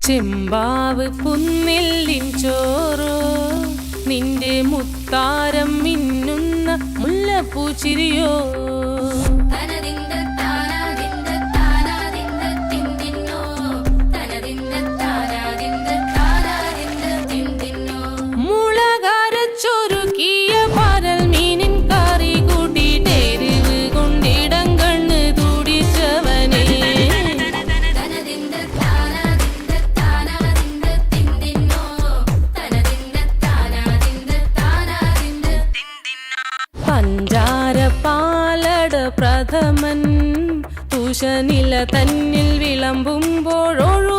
ചെമ്പാവ് കുന്നില്ലിൻ ചോറോ നിന്റെ മുത്താരം മിന്നുന്ന മുല്ലപ്പൂച്ചിരിയോ മുളകരച്ചൊരുക്കിയ പരൽ മീനിൻ കറി കൂട്ടിയിട്ട് എരിവ് കൊണ്ടിടം കണ്ണ് തുടിച്ചവനേ പഞ്ചാര പാലട പ്രഥമൻ തുഷനില തന്നിൽ വിളമ്പുമ്പോഴൊഴു